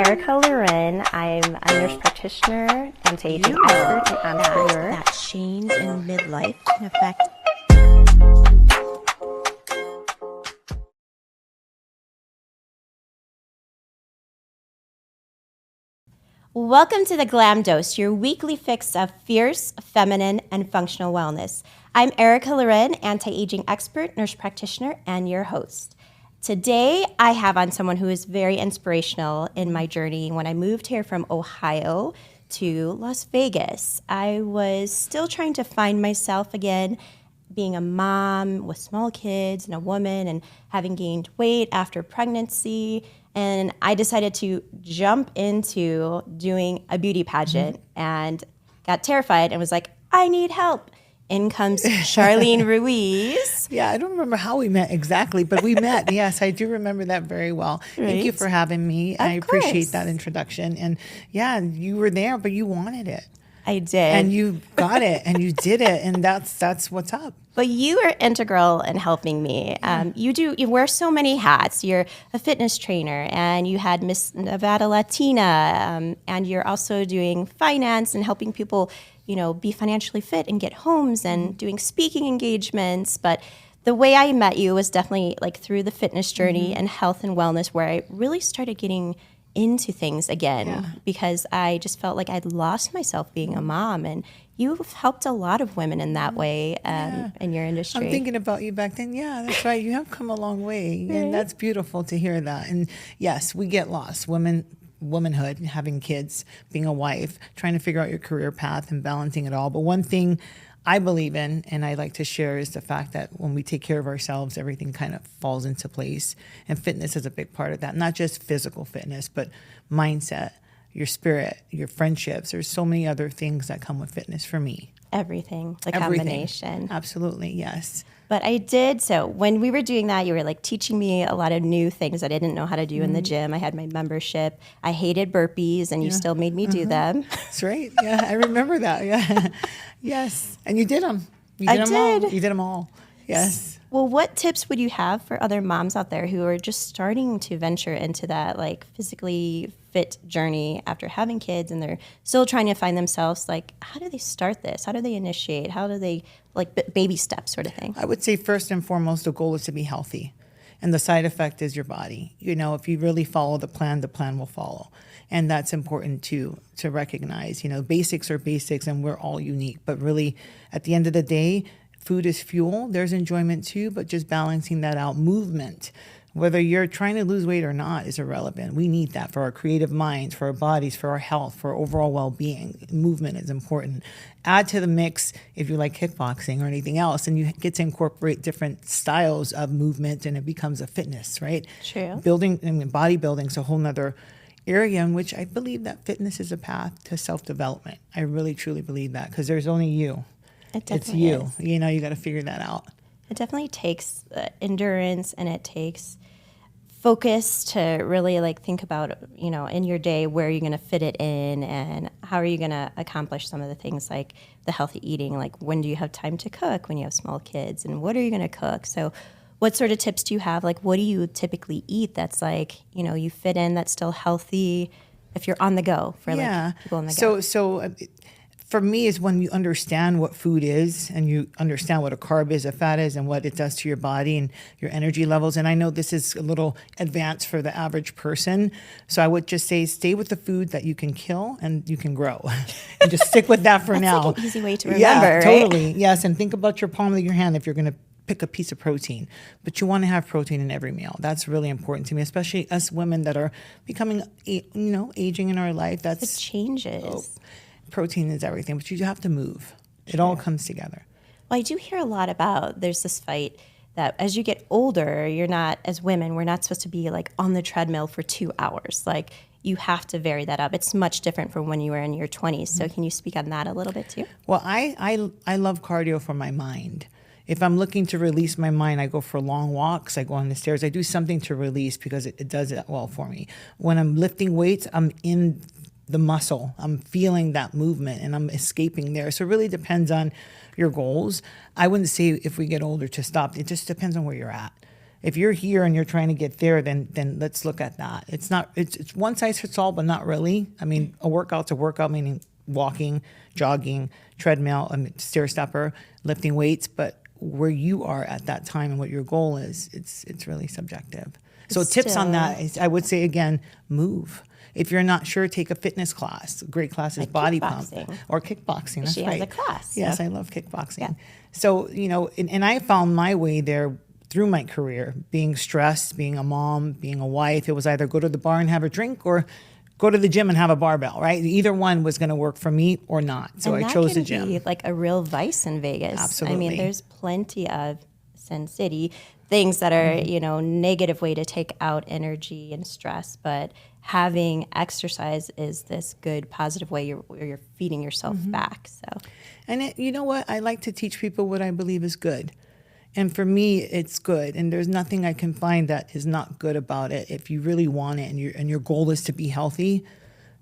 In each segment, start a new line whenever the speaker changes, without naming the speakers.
Erika Luren. I'm a nurse practitioner, anti-aging expert, and entrepreneur.
That change in midlife can affect. Welcome to the Glam Dose, your weekly fix of fierce, feminine, and functional wellness. I'm Erika Luren, anti-aging expert, nurse practitioner, and your host. Today, I have on someone who is very inspirational in my journey. When I moved here from Ohio to Las Vegas, I was still trying to find myself again, being a mom with small kids and a woman and having gained weight after pregnancy. And I decided to jump into doing a beauty pageant and got terrified and was like, I need help. In comes Sharlene Ruiz.
Yeah, I don't remember how we met exactly, but we met. Yes, I do remember that very well.
Right.
Thank you for having me. I appreciate that introduction. And yeah, you were there, but you wanted it.
I did.
And you got it and you did it. And that's what's up.
But you are integral in helping me. You wear so many hats. You're a fitness trainer, and you had Miss Nevada Latina, and you're also doing finance and helping people, be financially fit and get homes and doing speaking engagements. But the way I met you was definitely like through the fitness journey and health and wellness, where I really started getting into things again because I just felt like I'd lost myself being a mom, and you've helped a lot of women in that way in your industry.
I'm thinking about you back then. Yeah, that's right. You have come a long way, and that's beautiful to hear that. And yes, we get lost. Womanhood, having kids, being a wife, trying to figure out your career path and balancing it all. But one thing I believe in, and I like to share, is the fact that when we take care of ourselves, everything kind of falls into place. And fitness is a big part of that. Not just physical fitness, but mindset, your spirit, your friendships. There's so many other things that come with fitness for me.
Everything, the combination.
Absolutely, yes.
But I did, so when we were doing that, you were like teaching me a lot of new things that I didn't know how to do in the gym. I had my membership. I hated burpees, and you still made me do them.
That's right. Yeah, I remember that. Yeah. Yes. And you did them.
I did.
You did them all. Yes.
Well, what tips would you have for other moms out there who are just starting to venture into that like physically fit journey after having kids, and they're still trying to find themselves? Like, how do they start this? How do they initiate? How do they, like, baby steps sort of thing?
I would say first and foremost, the goal is to be healthy. And the side effect is your body. If you really follow the plan will follow. And that's important to recognize. Basics are basics, and we're all unique. But really, at the end of the day, food is fuel. There's enjoyment too, but just balancing that out. Movement, whether you're trying to lose weight or not, is irrelevant. We need that for our creative minds, for our bodies, for our health, for our overall well-being. Movement is important. Add to the mix if you like kickboxing or anything else, and you get to incorporate different styles of movement, and it becomes a fitness, right?
True.
Bodybuilding is a whole nother area in which I believe that fitness is a path to self-development. I really, truly believe that, because there's only you. It's you.
Is.
You got to figure that out.
It definitely takes endurance, and it takes focus to really think about, in your day, where you're going to fit it in and how are you going to accomplish some of the things like the healthy eating, like when do you have time to cook when you have small kids, and what are you going to cook? So what sort of tips do you have? Like, what do you typically eat that's you fit in, that's still healthy if you're on the go for people on the go?
So for me, is when you understand what food is, and you understand what a carb is, a fat is, and what it does to your body and your energy levels. And I know this is a little advanced for the average person. So I would just say, stay with the food that you can kill and you can grow. And just stick with that for now.
Like an easy way to remember,
yeah,
right?
Totally. Yes, and think about your palm of your hand if you're going to pick a piece of protein. But you want to have protein in every meal. That's really important to me, especially us women that are becoming, aging in our life.
It changes.
Protein is everything, but you have to move. It all comes together.
Well, I do hear a lot about, there's this fight that as you get older, you're not, as women, we're not supposed to be on the treadmill for 2 hours. You have to vary that up. It's much different from when you were in your 20s. So can you speak on that a little bit too?
Well, I love cardio for my mind. If I'm looking to release my mind, I go for long walks. I go on the stairs. I do something to release because it does it well for me. When I'm lifting weights, I'm in the muscle. I'm feeling that movement and I'm escaping there. So it really depends on your goals. I wouldn't say if we get older to stop. It just depends on where you're at. If you're here and you're trying to get there, then let's look at that. It's one size fits all, but not really. I mean, a workout's a workout, meaning walking, jogging, treadmill, stair stepper, lifting weights, but where you are at that time and what your goal is, it's really subjective. So tips on that is, I would say again, move. If you're not sure, take a fitness class. A great class is body pump or kickboxing. That's
she
right.
has a class.
Yes, I love kickboxing. So, and I found my way there through my career, being stressed, being a mom, being a wife. It was either go to the bar and have a drink or go to the gym and have a barbell, right? Either one was going to work for me or not. So I chose the gym.
Be like a real vice in Vegas.
Absolutely.
I mean, there's plenty of Sin City things that are, negative way to take out energy and stress, but having exercise is this good, positive way you're feeding yourself back. So,
and you know what? I like to teach people what I believe is good. And for me, it's good. And there's nothing I can find that is not good about it. If you really want it and your goal is to be healthy,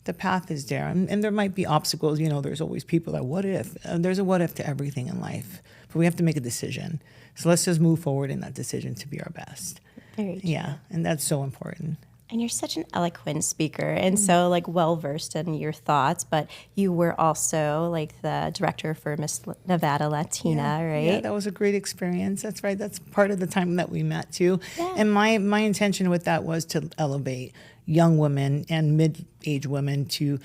the path is there. And there might be obstacles. There's always people that, what if? There's a what if to everything in life. But we have to make a decision. So let's just move forward in that decision to be our best.
Very true.
Yeah, and that's so important.
And you're such an eloquent speaker and so well-versed in your thoughts, but you were also the director for Miss Nevada Latina, right?
Yeah, that was a great experience. That's right. That's part of the time that we met too.
Yeah.
And my intention with that was to elevate young women and mid-age women to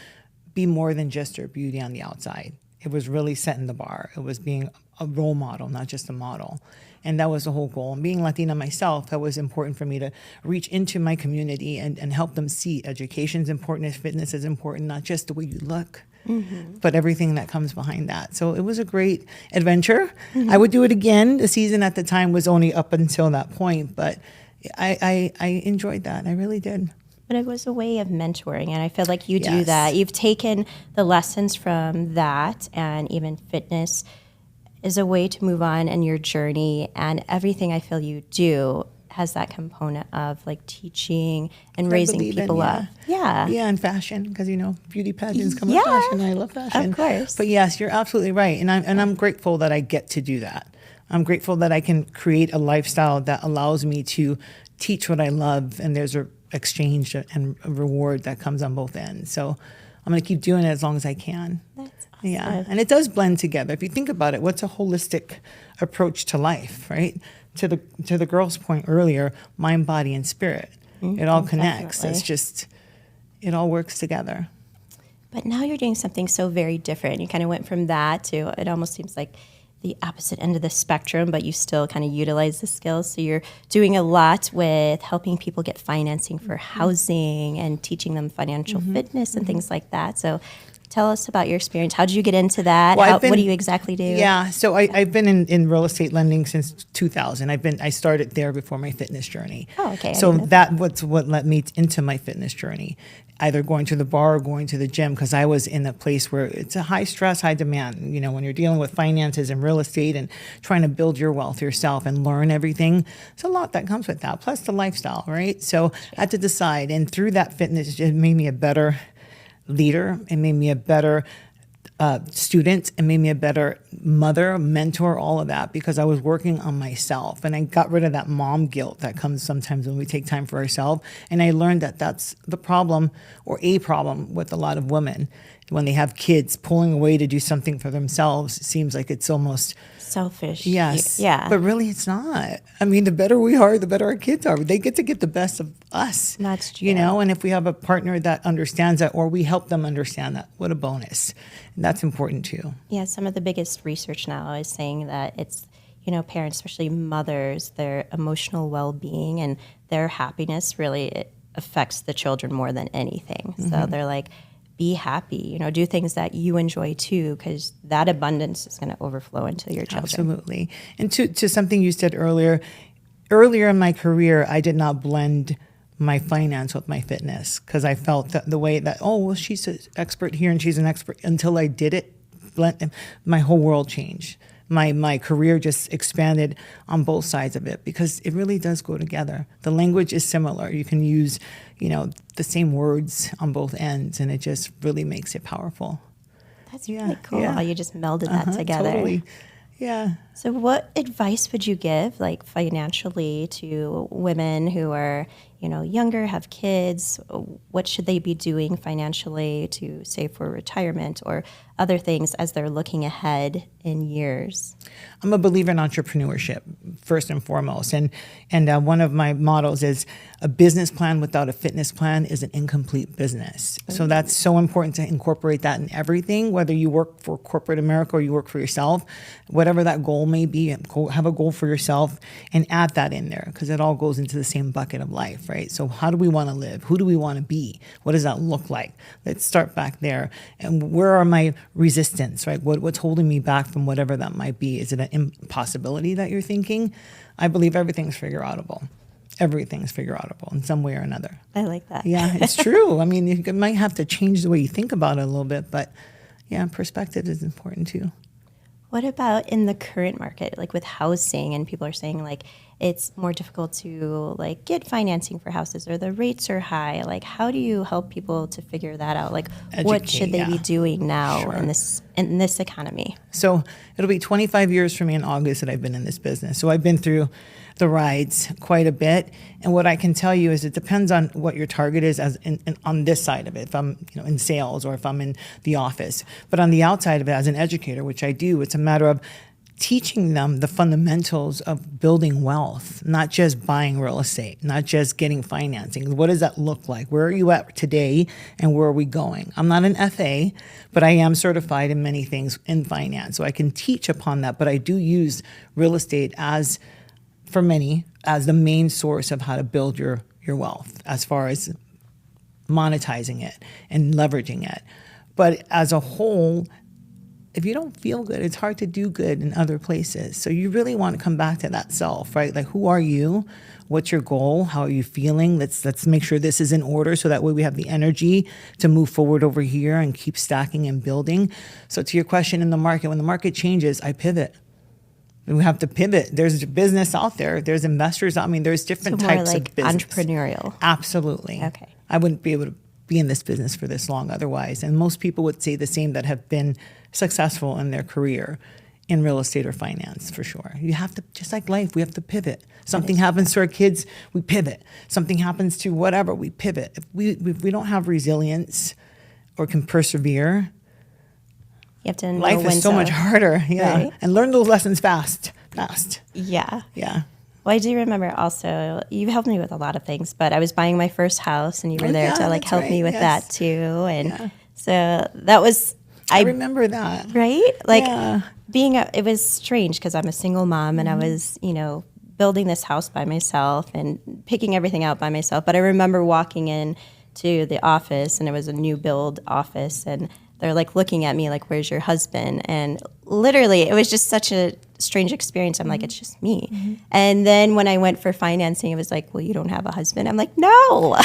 be more than just their beauty on the outside. It was really setting the bar. It was being a role model, not just a model. And that was the whole goal. And being Latina myself, that was important for me to reach into my community and help them see education's important, fitness is important, not just the way you look, but everything that comes behind that. So it was a great adventure. I would do it again. The season at the time was only up until that point, but I enjoyed that. I really did.
But it was a way of mentoring, and I feel like you do
Yes.
that. You've taken the lessons from that, and even fitness is a way to move on in your journey, and everything I feel you do has that component of teaching and raising people up. Yeah.
Yeah, and fashion, because beauty pageants come with
Yeah,
fashion. I love fashion.
of course.
But yes, you're absolutely right, and I'm grateful that I get to do that. I'm grateful that I can create a lifestyle that allows me to teach what I love, and there's a exchange and a reward that comes on both ends. So I'm going to keep doing it as long as I can.
That's awesome.
Yeah, and it does blend together. If you think about it, what's a holistic approach to life, right? To the girl's point earlier, mind, body, and spirit. It all connects.
Definitely.
It's just, it all works together.
But now you're doing something so very different. You kind of went from that to, it almost seems like the opposite end of the spectrum, but you still kind of utilize the skills. So you're doing a lot with helping people get financing for housing and teaching them financial fitness and things like that. So tell us about your experience. How did you get into that?
Well,
What do you exactly do?
Yeah, so I've been in real estate lending since 2000. I started there before my fitness journey.
Oh, okay.
So that's what led me into my fitness journey, either going to the bar or going to the gym, because I was in a place where it's a high stress, high demand. When you're dealing with finances and real estate and trying to build your wealth yourself and learn everything, there's a lot that comes with that, plus the lifestyle, right? So I had to decide, and through that fitness, it made me a better leader. It made me a better student. It made me a better mother, mentor, all of that, because I was working on myself. And I got rid of that mom guilt that comes sometimes when we take time for ourselves. And I learned that that's the problem, or a problem, with a lot of women. When they have kids, pulling away to do something for themselves, it seems like it's almost
selfish.
Yes.
Yeah.
But really, it's not. I mean, the better we are, the better our kids are. They get to get the best of us.
That's true.
And if we have a partner that understands that, or we help them understand that, what a bonus. And that's important too.
Yeah, some of the biggest research now is saying that it's, parents, especially mothers, their emotional well-being and their happiness really it affects the children more than anything. So they're like, be happy, do things that you enjoy too, because that abundance is going to overflow into your children.
Absolutely. And to something you said earlier in my career, I did not blend my finance with my fitness, because I felt that the way that, she's an expert here and she's an expert, until I did it, my whole world changed. My career just expanded on both sides of it, because it really does go together. The language is similar. You can use, the same words on both ends, and it just really makes it powerful.
That's really cool how you just melded that together.
Totally. Yeah.
So what advice would you give, like financially, to women who are, younger, have kids? What should they be doing financially to save for retirement or other things as they're looking ahead in years?
I'm a believer in entrepreneurship, first and foremost. And one of my models is a business plan without a fitness plan is an incomplete business. So that's so important to incorporate that in everything, whether you work for corporate America or you work for yourself, whatever that goal may be, have a goal for yourself and add that in there because it all goes into the same bucket of life, right? So how do we want to live? Who do we want to be? What does that look like? Let's start back there. And where are my resistance, right? What's holding me back from whatever that might be? Is it an impossibility that you're thinking? I believe everything's figure-outable. Everything's figure-outable in some way or another.
I like that.
Yeah, it's true. I mean, you might have to change the way you think about it a little bit, but yeah, perspective is important too.
What about in the current market, like with housing, and people are saying like it's more difficult to like get financing for houses or the rates are high. Like, how do you help people to figure that out? Like, what should they be doing now in this economy?
So it'll be 25 years for me in August that I've been in this business. So I've been through the rides quite a bit. And what I can tell you is it depends on what your target is on this side of it, if I'm in sales or if I'm in the office. But on the outside of it, as an educator, which I do, it's a matter of teaching them the fundamentals of building wealth, not just buying real estate, not just getting financing. What does that look like? Where are you at today and where are we going? I'm not an FA, but I am certified in many things in finance. So I can teach upon that, but I do use real estate for many, as the main source of how to build your wealth as far as monetizing it and leveraging it. But as a whole, if you don't feel good, it's hard to do good in other places. So you really want to come back to that self, right? Like, who are you? What's your goal? How are you feeling? Let's make sure this is in order so that way we have the energy to move forward over here and keep stacking and building. So to your question in the market, when the market changes, I pivot. We have to pivot. There's business out there. There's investors. I mean, there's different types of business.
Entrepreneurial.
Absolutely.
Okay.
I wouldn't be able to be in this business for this long otherwise. And most people would say the same that have been successful in their career in real estate or finance, for sure. You have to, just like life, we have to pivot. Something happens to our kids, we pivot. Something happens to whatever, we pivot. If we don't have resilience or can persevere,
you have to know
life is so much harder,
right?
And learn those lessons fast.
Yeah.
Yeah.
Well, I do remember also, you helped me with a lot of things, but I was buying my first house and you were there to like help me with that too. And so that was,
I remember that.
Right? Like it was strange because I'm a single mom and I was, building this house by myself and picking everything out by myself. But I remember walking in to the office and it was a new build office and they're like looking at me like, where's your husband? And literally, it was just such a strange experience. I'm like, it's just me. Mm-hmm. And then when I went for financing, it was like, well, you don't have a husband? I'm like, no.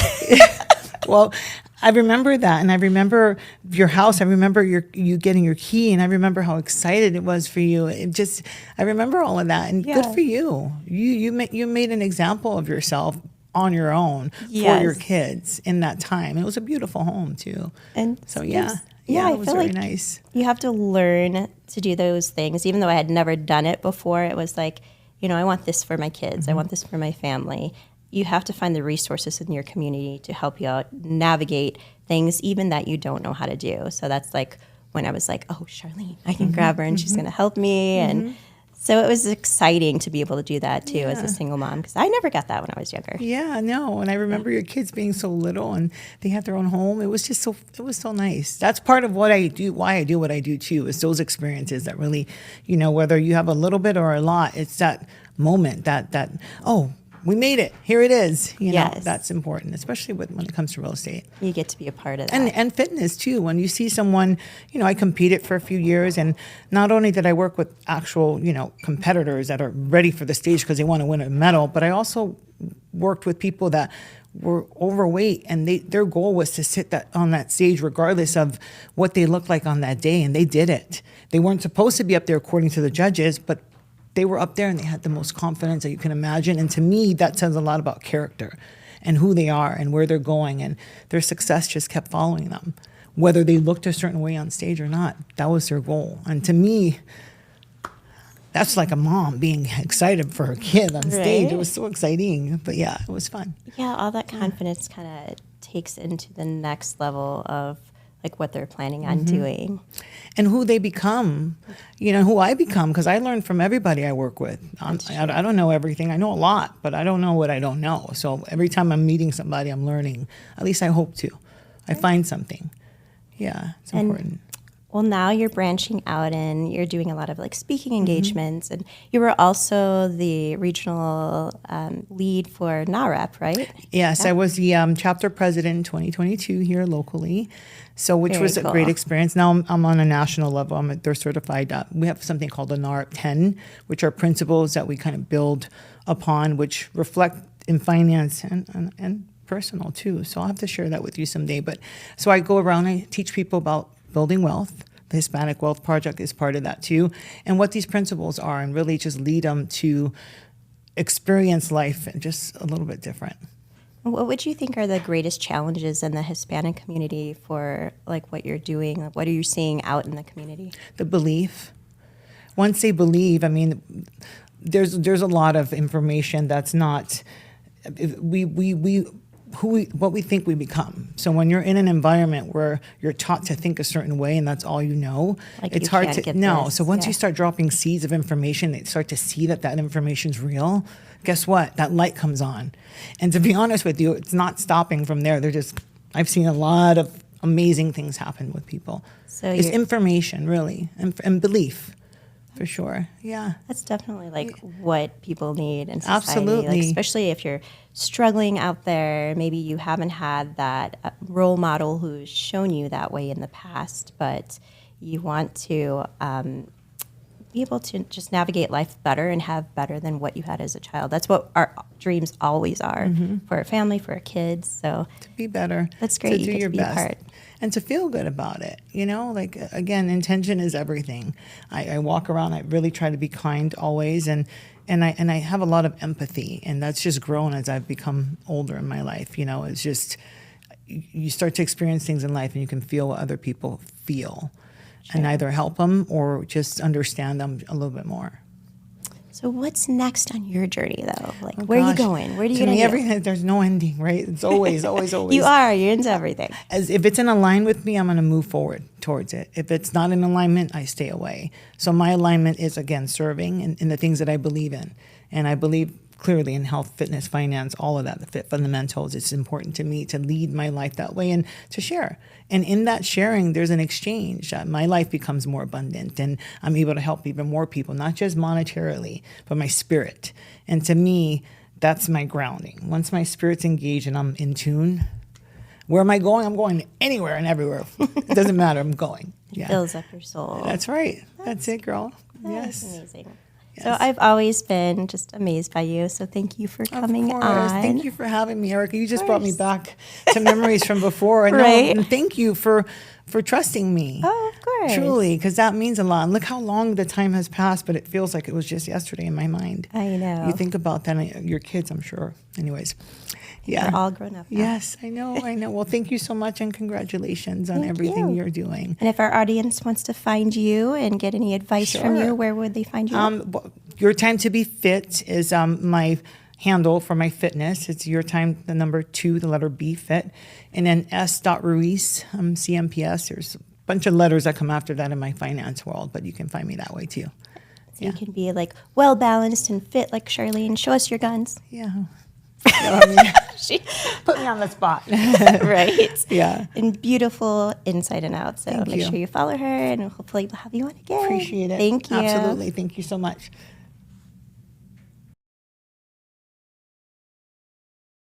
Well, I remember that. And I remember your house. I remember you getting your key. And I remember how excited it was for you. I remember all of that. And good for you. You made an example of yourself on your own for your kids in that time. It was a beautiful home too. And so, it was very nice.
You have to learn to do those things. Even though I had never done it before, it was like, I want this for my kids. Mm-hmm. I want this for my family. You have to find the resources in your community to help you out navigate things, even that you don't know how to do. So that's like when I was like, oh, Sharlene, I can grab her and she's going to help me. And so it was exciting to be able to do that too as a single mom because I never got that when I was younger.
Yeah, no. And I remember your kids being so little and they had their own home. It was just it was so nice. That's part of what I do, why I do what I do too, is those experiences that really, whether you have a little bit or a lot, it's that moment that we made it. Here it is. That's important, especially when it comes to real estate.
You get to be a part of that.
And fitness too. When you see someone, I competed for a few years and not only did I work with actual, competitors that are ready for the stage because they want to win a medal, but I also worked with people that were overweight and their goal was to sit on that stage regardless of what they looked like on that day, and they did it. They weren't supposed to be up there according to the judges, but they were up there and they had the most confidence that you can imagine. And to me, that says a lot about character and who they are and where they're going. And their success just kept following them, whether they looked a certain way on stage or not. That was their goal. And to me, that's like a mom being excited for her kid on stage.
Right.
It was so exciting. But yeah, it was fun.
Yeah, all that confidence kind of takes into the next level of like what they're planning on doing.
And who they become, who I become, because I learn from everybody I work with. I don't know everything. I know a lot, but I don't know what I don't know. So every time I'm meeting somebody, I'm learning. At least I hope to. I find something. Yeah, it's important.
Well, now you're branching out and you're doing a lot of like speaking engagements, and you were also the regional lead for NAREP, right?
Yes, I was the chapter president in 2022 here locally, which
Very
was a
cool.
great experience. Now I'm on a national level. They're certified. We have something called the NAREP 10, which are principles that we kind of build upon, which reflect in finance and personal too. So I'll have to share that with you someday. But so I go around, I teach people about building wealth. The Hispanic Wealth Project is part of that too, and what these principles are, and really just lead them to experience life and just a little bit different.
What would you think are the greatest challenges in the Hispanic community for like what you're doing? Like, what are you seeing out in the community?
The belief. Once they believe, I mean, there's a lot of information that's not what we think we become. So when you're in an environment where you're taught to think a certain way and that's all you know,
Like
it's
you
hard
can't
to
get
no.
this,
So once
yeah.
you start dropping seeds of information, they start to see that information's real. Guess what? That light comes on. And to be honest with you, it's not stopping from there. I've seen a lot of amazing things happen with people.
So
it's
you're-
information, really, and belief. For sure, yeah.
That's definitely like what people need in society.
Absolutely.
Like, especially if you're struggling out there, maybe you haven't had that role model who's shown you that way in the past, but you want to be able to just navigate life better and have better than what you had as a child. That's what our dreams always are for our family, for our kids. So
To be better.
That's great.
To
You
do
get to
your
be a
best.
part.
And to feel good about it. Like, again, intention is everything. I walk around, I really try to be kind always. And I have a lot of empathy. And that's just grown as I've become older in my life. It's just, you start to experience things in life and you can feel what other people feel. And either help them or just understand them a little bit more.
So what's next on your journey, though? Like, where are you
Gosh.
going? Where are you
To
going
me,
to
everything, there's no ending, right? It's always, always, always.
You're into everything.
As if it's in alignment with me, I'm going to move forward towards it. If it's not in alignment, I stay away. So my alignment is, again, serving in the things that I believe in. And I believe clearly in health, fitness, finance, all of that, the fit fundamentals. It's important to me to lead my life that way and to share. And in that sharing, there's an exchange. My life becomes more abundant and I'm able to help even more people, not just monetarily, but my spirit. And to me, that's my grounding. Once my spirit's engaged and I'm in tune, where am I going? I'm going anywhere and everywhere. It doesn't matter. I'm going. Yeah.
Fills up your soul.
That's right. That's it, girl.
That's
Yes.
amazing. So I've always been just amazed by you. So thank you for coming
Of course.
on.
Thank you for having me, Erika. You just brought me back to memories from before. I know,
Right.
and thank you for trusting me.
Oh, of course.
Truly, because that means a lot. And look how long the time has passed, but it feels like it was just yesterday in my mind.
I know.
You think about that, and your kids, I'm sure. Anyways, yeah.
They're all grown up now.
Yes, I know. Well, thank you so much, and congratulations on
Thank
everything
you.
you're doing.
And if our audience wants to find you and get any advice from
Sure.
you, where would they find you?
Your Time to Be Fit is my handle for my fitness. It's Your Time, the number 2, the letter B, fit. And then s.ruiz, CMPS. There's a bunch of letters that come after that in my finance world, but you can find me that way too.
So you can be like well balanced and fit like Sharlene. Show us your guns.
Yeah. I mean,
She-
put me on the spot.
right?
Yeah.
And beautiful inside and out. So
Thank
make
you.
sure you follow her and hopefully we'll have you on again.
Appreciate it.
Thank you.
Absolutely. Thank you so much.